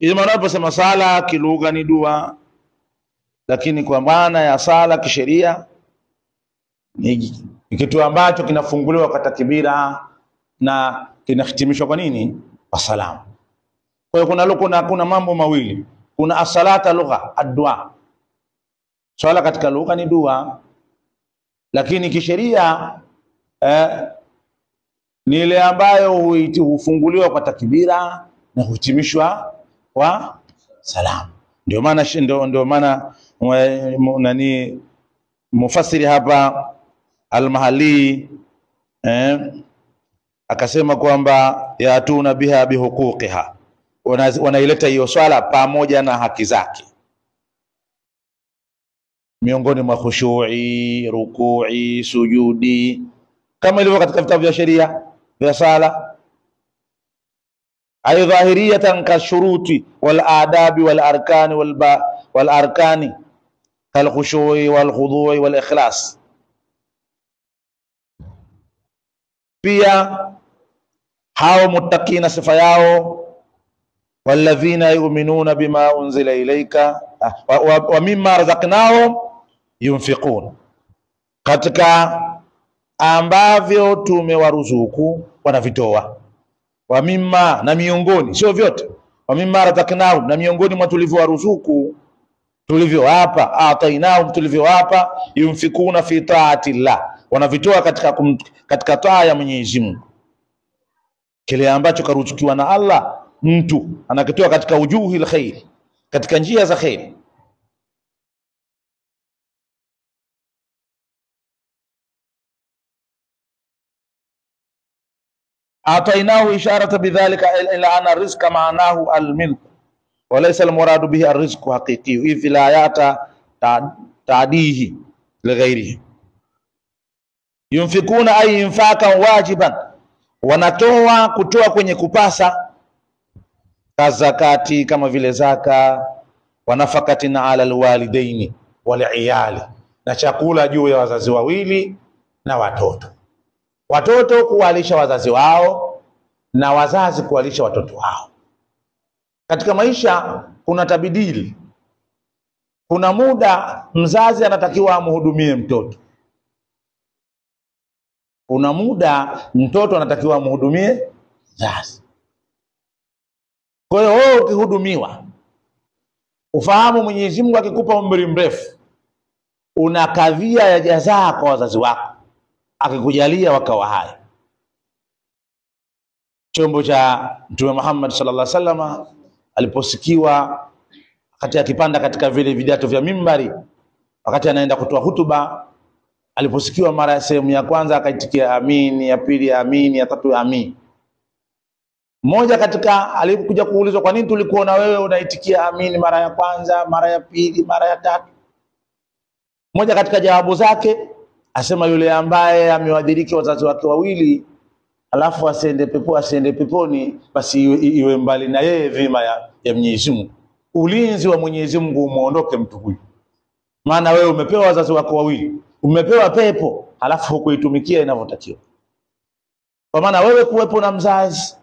Ili maana unaposema sala kilugha ni dua, lakini kwa maana ya sala kisheria ni kitu ambacho kinafunguliwa kwa takbira na kinahitimishwa kwa nini? Kwa salamu. Kwa hiyo kuna mambo mawili. Kuna as-salata lugha, ad-dua. Swala katika lugha ni dua, lakini kisheria ni ile ambayo hufunguliwa kwa takbira na huhitimishwa kwa salamu. Ndio maana nani mufassiri hapa al-Mahali akasema kwamba yatuna biha bihuquqiha, wanaileta hiyo swala pamoja na haki zake, miongoni mwa khushu'i, ruku'i, sujudi, kama ilivyo katika vitabu vya sheria vya sala. Ay dhahiriyatan kashuruti wal adabi wal arkani wal arkani kal khushu'i wal khudu'i wal ikhlas. Pia hao muttaqina sifa yao walladhina yu'minuna bima unzila ilayka wa mimma razaqnahum yunfiqun, katika ambavyo tumewaruzuku wanavitoa. Wa mimma, na miongoni, sio vyote. Wa mimma razaqnahum, na miongoni mwa tulivyowaruzuku, tulivyowapa, atainahum, tulivyowapa, yunfikuna fi ta'atillah, wanavitoa katika taa ya Mwenyezi Mungu. Kile ambacho karuzukiwa na Allah mtu anakitoa katika ujuhil khair, katika njia za khair. Atainahu isharata bidhalika ila anna rizqa ma'anahu al-milk wa laysa al-muradu bihi ar-rizqu haqiqi idh la yata ta'dihi li ghayrihi. Yunfikuna ay infakan wajiban, wanatoa kutoa kwenye kupasa, kazakati, kama vile zaka, wanafakatina ala alwalidaini waliyali, na chakula juu ya wazazi wawili na watoto. Watoto kuwalisha wazazi wao na wazazi kuwalisha watoto wao. Katika maisha kuna tabidili. Kuna muda mzazi anatakiwa amhudumie mtoto, kuna muda mtoto anatakiwa amhudumie mzazi. Kwa hiyo wewe ukihudumiwa, ufahamu Mwenyezi Mungu akikupa umri mrefu, una kadhia ya jazaa kwa wazazi wako, akikujalia wakawa hai. Chombo cha Mtume Muhammad sallallahu alaihi wasallam aliposikiwa wakati akipanda katika vile vidato vya mimbari, wakati anaenda kutoa hutuba, aliposikiwa mara ya sehemu ya kwanza akaitikia amin, ya pili amin, ya tatu amin. Mmoja katika alikuja kuulizwa, kwa nini tulikuona wewe unaitikia amin mara ya kwanza, mara ya pili, mara ya tatu? Mmoja katika jawabu zake asema, yule ambaye amewadhiriki wazazi wake wawili alafu asiende peponi, basi iwe mbali na yeye dhima ya Mwenyezi Mungu, ulinzi wa Mwenyezi Mungu umuondoke mtu huyu. Maana wewe umepewa wazazi wako wawili, umepewa pepo, alafu hukuitumikia inavyotakiwa. Kwa maana wewe kuwepo na mzazi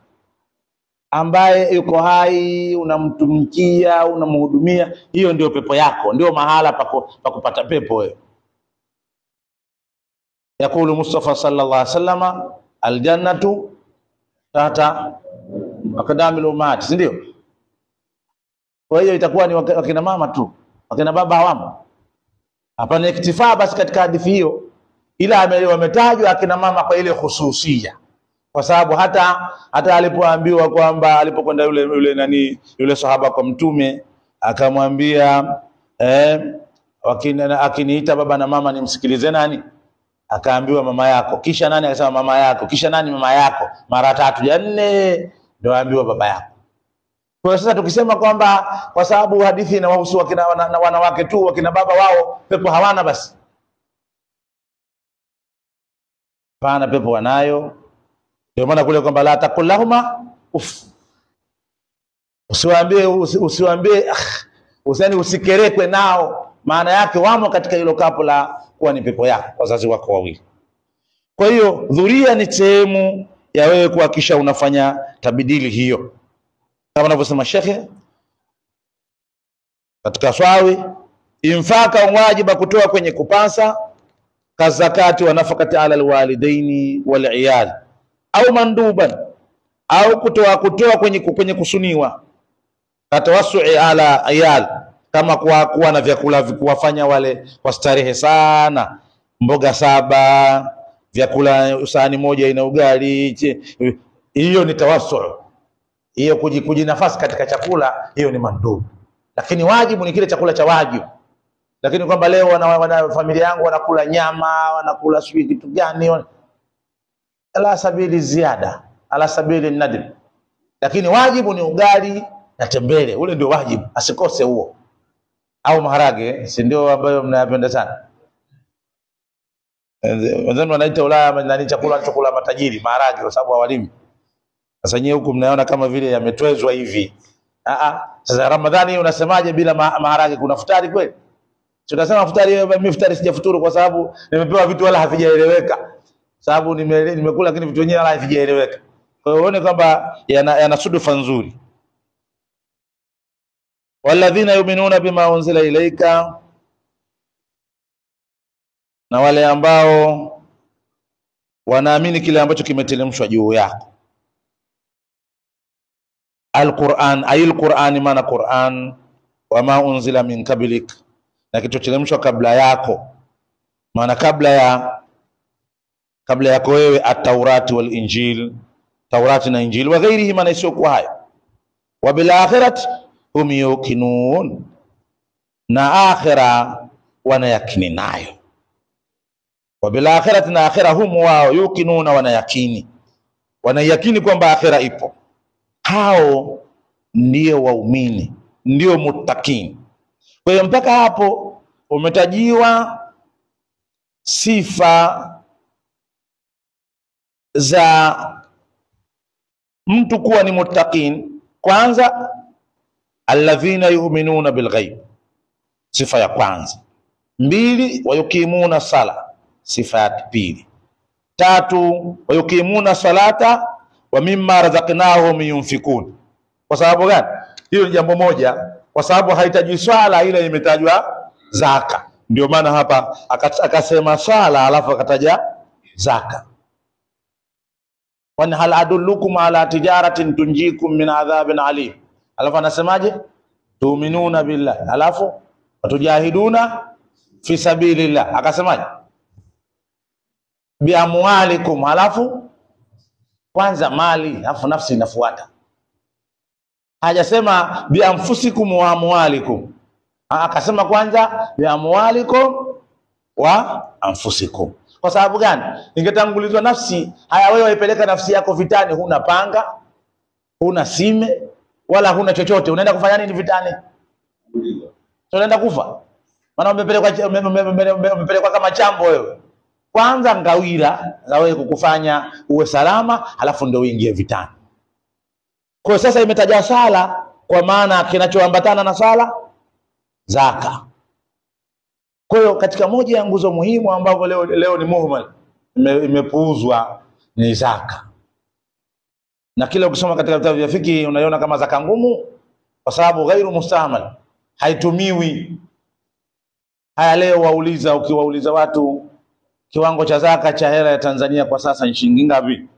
ambaye yuko hai, unamtumikia, unamhudumia, hiyo ndio pepo yako, ndio mahala pa kupata pepo wewe. Yakulu Mustafa sallallahu alaihi wasallam, aljannatu tahta aqdamil ummat, ndio. Kwa hiyo itakuwa ni wakina mama tu, wakina baba hawamo. Hapana iktifaa basi katika hadithi hiyo, ila wametajwa akina mama kwa ile khususia, kwa sababu hata alipoambiwa kwamba alipokwenda yule sahaba kwa Mtume akamwambia akiniita baba na mama nimsikilize nani? Akaambiwa mama yako. Kisha nani? Akasema mama yako. Kisha nani? Mama yako. Mara tatu ya nne ndio aambiwa baba yako. Kwa sasa tukisema kwamba kwa sababu hadithi inawahusu na wanawake tu, wakina baba wao pepo hawana, basi pana pepo wanayo. Ndio maana kule kwamba la takullahuma usiwaambie usani, usikerekwe nao, maana yake wamo katika hilo kapo la kuwa ni pepo yako wazazi wako wawili. Kwa hiyo dhuria ni sehemu ya wewe kuhakikisha unafanya tabidili hiyo, kama anavyosema shekhe, katika swawi. Infaka wajiba kutoa kwenye kupasa, kazakati wa nafakati ala alwalidaini wal iyal, au manduban, au kutoa kwenye kusuniwa, katawasui ala iyal, kama kuwa na vyakula kuwafanya wale wastarehe sana, mboga 7, vyakula sahani moja ina ugali, hiyo ni tawassu. Hiyo kujinafasi katika chakula, hiyo ni mandubu. Lakini wajibu ni kile chakula cha wajibu. Lakini kwamba leo wana familia yangu wanakula nyama, wanakula sijui kitu gani, ala sabili ziada, ala sabili nadim. Lakini wajibu ni ugali na tembele, ule ndio wajibu, asikose huo. Au maharage, si ndio ambayo mnayapenda sana? Wenzenu wanaita Ulaya nani chakula matajiri, maharage, kwa sababu hawalimi. Sasa nyewe huku mnaona kama vile yametwezwa hivi. Sasa Ramadhani unasemaje bila maharage? Kuna futari kweli? Tunasema futari, mimi futari sijafuturu kwa sababu nimepewa vitu wala havijaeleweka. Sababu nimekula lakini vitu wenyewe wala havijaeleweka. Kwa hiyo uone kwamba yana sudufa nzuri. Walladhina yu'minuna bima unzila ilayka, na wale ambao wanaamini kile ambacho kimeteremshwa juu yako. Al-Qur'an, ayil Qur'ani, maana Qur'an, wama unzila min kablik, na kilichoteremshwa kabla yako, maana kabla yako wewe, at-Taurati wal Injil, Taurati na Injili, wa ghairihi, maana isiyokuwa hayo. Wa bil akhirati hum yuqinun, na akhira wanayakini nayo. Wa bil akhirati, na akhira hum wao, yuqinuna, wanayakini kwamba akhira ipo. Hao ndio waumini, ndio muttaqin. Kwa hiyo mpaka hapo umetajiwa sifa za mtu kuwa ni muttaqin. Kwanza, alladhina yu'minuna bilghaib, sifa ya kwanza. 2, wayukimuna sala, sifa ya pili. 3, wayukimuna salata wa mimma razaqnahum yunfikun. Kwa sababu gani? Hiyo ni jambo moja, kwa sababu hahitaji swala, ile imetajwa zaka. Ndio maana hapa akasema swala alafu akataja zaka. Wa hal adullukum ala tijaratin tunjikum min adhabin alim, alafu anasemaje? Tu'minuna billah, alafu watujahiduna fi sabilillah, akasemaje? Bi amwalikum, alafu kwanza mali, alafu nafsi inafuata. Hajasema bi anfusikum wa amwalikum, akasema kwanza bi amwalikum wa anfusikum. Kwa sababu gani? Ingetangulizwa nafsi. Haya, wewe waipeleka nafsi yako vitani, huna panga, huna sime, wala huna chochote, unaenda kufanya nini vitani? Unaenda kufa. Maana umepelekwa kama chambo wewe. Kwanza ngawira za wewe kukufanya uwe salama, halafu ndio uingie vitani. Kwa sasa imetaja sala, kwa maana kinachoambatana na sala zaka. Kwa hiyo katika moja ya nguzo muhimu ambapo leo ni muhmal, imepuuzwa, ni zaka. Na kila ukisoma katika vitabu vya fiki unaiona kama zaka ngumu, kwa sababu ghairu mustamal, haitumiwi. Haya, leo ukiwauliza watu kiwango cha zaka cha hela ya Tanzania kwa sasa ni shilingi ngapi?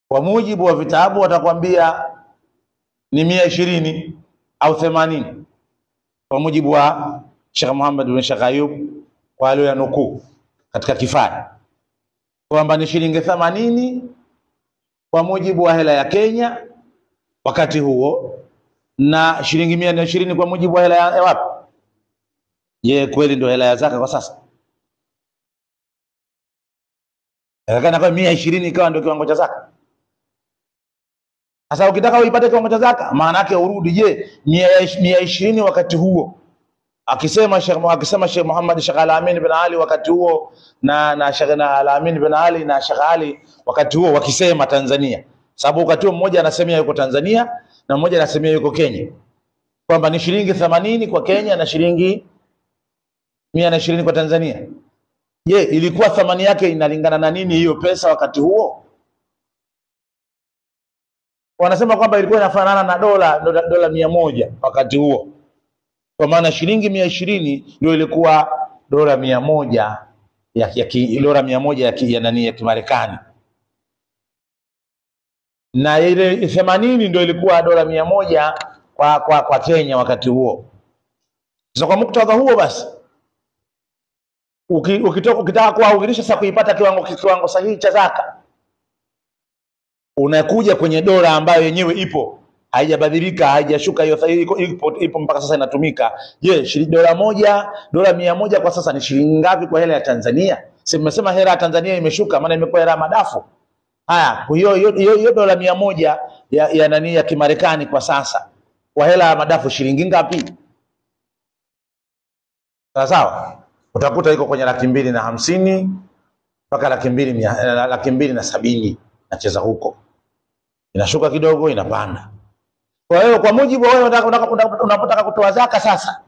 Kwa mujibu wa vitabu watakwambia ni 120 au 80, kwa mujibu wa Sheikh Muhammad bin Sheikh Ayub kwa leo ya nukuu katika Kifaya, kwamba ni shilingi 80 kwa mujibu wa hela ya Kenya wakati huo, na shilingi 120 kwa mujibu wa hela ya wapi? Je, kweli ndio hela ya zaka kwa sasa? Kana kwa 120 ikawa ndio kiwango cha zaka. Sasa ukitaka uipate kiwango cha zaka, maana yake urudi, je, 120 wakati huo akisema Sheikh Muhammad Sheikh Al-Amin bin Ali wakati huo na Sheikh Al-Amin bin Ali na Sheikh Ali wakati huo wakisema Tanzania, sababu wakati huo mmoja anasemea yuko Tanzania na mmoja anasemea yuko Kenya, kwamba ni shilingi 80 kwa Kenya na shilingi 120 kwa Tanzania. Je, ilikuwa thamani yake inalingana na nini hiyo pesa wakati huo? wanasema kwamba ilikuwa inafanana na dola 100 wakati huo, kwa maana shilingi 120 ndio ilikuwa dola 100 dola 100 ya Kimarekani, na ile 80 ndio ilikuwa dola 100 kwa Kenya wakati huo. Sasa kwa muktadha huo basi, ukitaka kuahirisha sasa kuipata kiwango sahihi cha zaka, unakuja kwenye dola ambayo yenyewe ipo, haijabadilika, haijashuka, hiyo ipo mpaka sasa inatumika. Je, dola 100 kwa sasa ni shilingi ngapi kwa hela ya Tanzania? Simesema hela ya Tanzania imeshuka, maana imekuwa hela madafu. Haya, hiyo dola 100 ya Kimarekani kwa sasa kwa hela ya madafu shilingi ngapi? Sawa, utakuta iko kwenye 250 mpaka 270, nacheza huko, inashuka kidogo, inapanda. Kwa hiyo kwa mujibu wewe unapotaka kutoa zaka sasa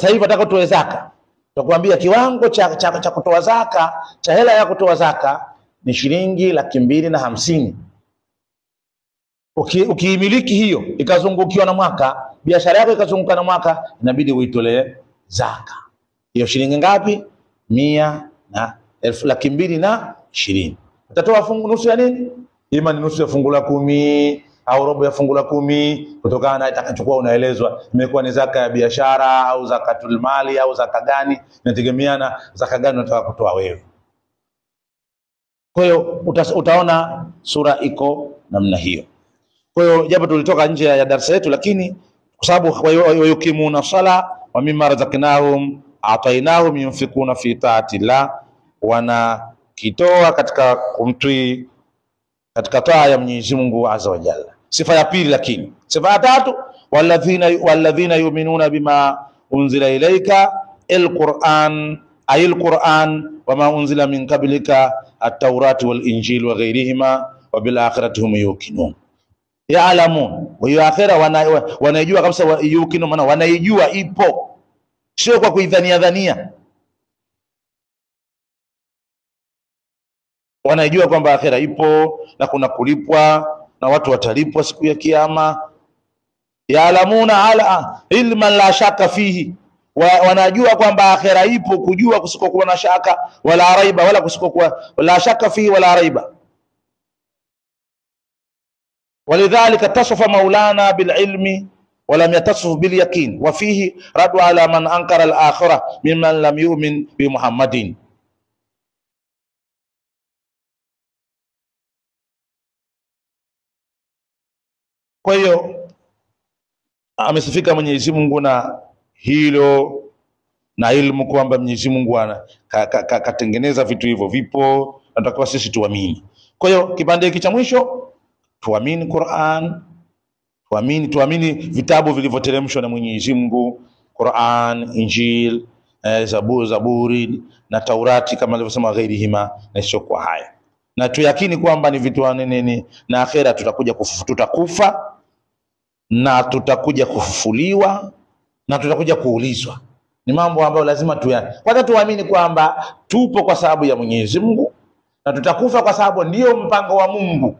hivi unataka kutoa zaka, tutakwambia kiwango cha kutoa zaka cha hela ya kutoa zaka ni shilingi 250. Ukiimiliki hiyo ikazungukiwa na mwaka, biashara yako ikazunguka na mwaka, inabidi uitolee zaka. Hiyo shilingi ngapi? 220. Utatoa fungu nusu ya nini? Ima ni nusu ya fungu la 10 au robo ya fungu la 10, kutokana na itakachokuwa unaelezwa imekuwa ni zaka ya biashara au zakatul mali au zaka gani, inategemeana zaka gani unataka kutoa wewe. Kwa hiyo utaona sura iko namna hiyo. Kwa hiyo japo tulitoka nje ya darasa yetu, lakini kwa sababu wayukimuna sala wa mimma razaqnahum atainahum yunfikuna fi ta'atillah, wana kitoa katika kumtii katika taa ya Mwenyezi Mungu Azza wa Jalla. Sifa ya pili, lakini sifa ya tatu, walladhina yu'minuna bima unzila ilayka alquran ayil-Quran wama unzila min qablika at-Tawrat wal-Injil wa ghayrihima wa bil akhirati hum yuqinun. Ya'lamun, wa hiyo akhira wanaijua kabisa, yuqinun maana wanaijua ipo, sio kwa kuidhania. Wanajua kwamba akhera ipo na kuna kulipwa na watu watalipwa siku ya Kiyama. Ya'lamuna ala ilman la shaka fihi, wanajua kwamba akhera ipo, kujua kusikokuwa na shaka wala raiba, wala kusikokuwa la shaka fihi wala raiba. Walidhalika tasafa maulana bil ilmi walam yatasaf bil yaqin, wa fihi radu ala man ankara al akhirah mimman lam yu'min bi Muhammadin. Kwa hiyo amesifika Mwenyezi Mungu na hilo na ilmu, kwamba Mwenyezi Mungu katengeneza vitu hivyo, vipo, nataka sisi tuamini. Kwa hiyo kipande hiki cha mwisho, tuamini Qur'an, tuamini vitabu vilivyoteremshwa na Mwenyezi Mungu, Qur'an, Injil, Zaburi na Taurati, kama alivyosema ghairihima, na sio kwa haya, na tuyakini kwamba ni vitu nini, na akhera tutakufa na tutakuja kufufuliwa na tutakuja kuulizwa. Ni mambo ambayo lazima kwanza tuamini kwamba tupo kwa sababu ya Mwenyezi Mungu, na tutakufa kwa sababu ndio mpango wa Mungu,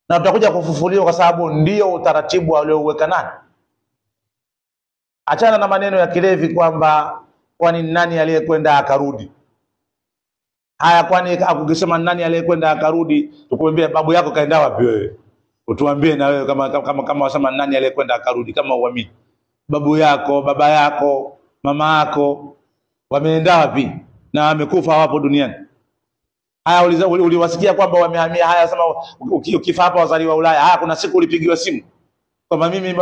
na tutakuja kufufuliwa kwa sababu ndio utaratibu aliouweka nani. Achana na maneno ya kilevi kwamba kwani nani aliyekwenda akarudi. Haya, kwani akukisema nani aliyekwenda akarudi, tukuambie babu yako kaenda wapi wewe? Utuambie na wewe kama wasema nani aliyekwenda akarudi, kama uamini. Babu yako, baba yako, mama yako wameenda wapi na wamekufa hawapo duniani? Haya, uliwasikia kwamba wamehamia? Haya, sema ukifa hapa wazaliwa Ulaya. Haya, kuna siku ulipigiwa simu kwamba mimi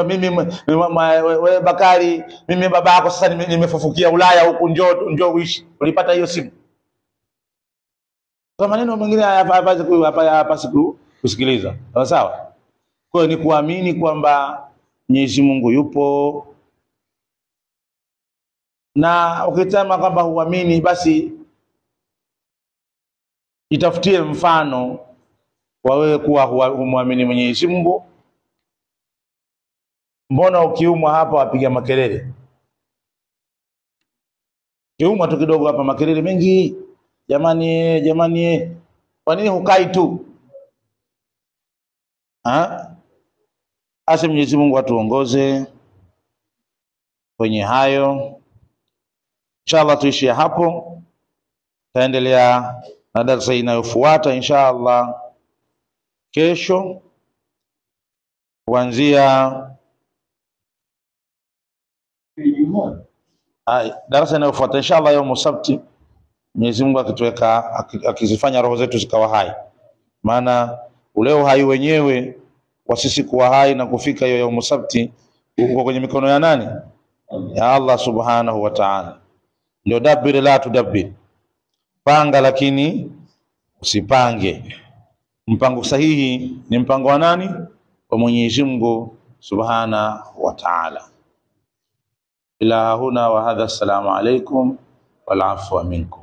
wewe Bakari, mimi baba yako sasa nimefufukia Ulaya huku, njoo uishi? Ulipata hiyo simu? Kwa maneno mengine hapa siku kusikiliza. Sawa? Kwa hiyo ni kuamini kwamba Mwenyezi Mungu yupo, na ukitama kwamba huamini, basi itafutie mfano wa wewe kuwa humwamini Mwenyezi Mungu. Mbona ukiumwa hapa wapiga makelele? Kiumwa tu kidogo hapa makelele mengi, jamani. Kwa nini hukai tu? Asa Mwenyezi Mungu atuongoze kwenye hayo. Inshallah tuishie hapo, taendelea na darasa inayofuata inshallah kesho kuanzia darasa inayofuata inshallah yaumu sabti, Mwenyezi Mungu akituweka akizifanya roho zetu zikawa hai. Maana ule uhai wenyewe wa sisi kuwa hai na kufika hiyo yaumu sabti uko kwenye mikono ya nani? Ya Allah subhanahu wa ta'ala. Ndio dabbir la tudabbir, panga lakini usipange. Mpango sahihi ni mpango wa nani? Wa Mwenyezi Mungu subhanahu wa ta'ala. Ila huna wa hadha, assalamu alaikum wal afwa minkum.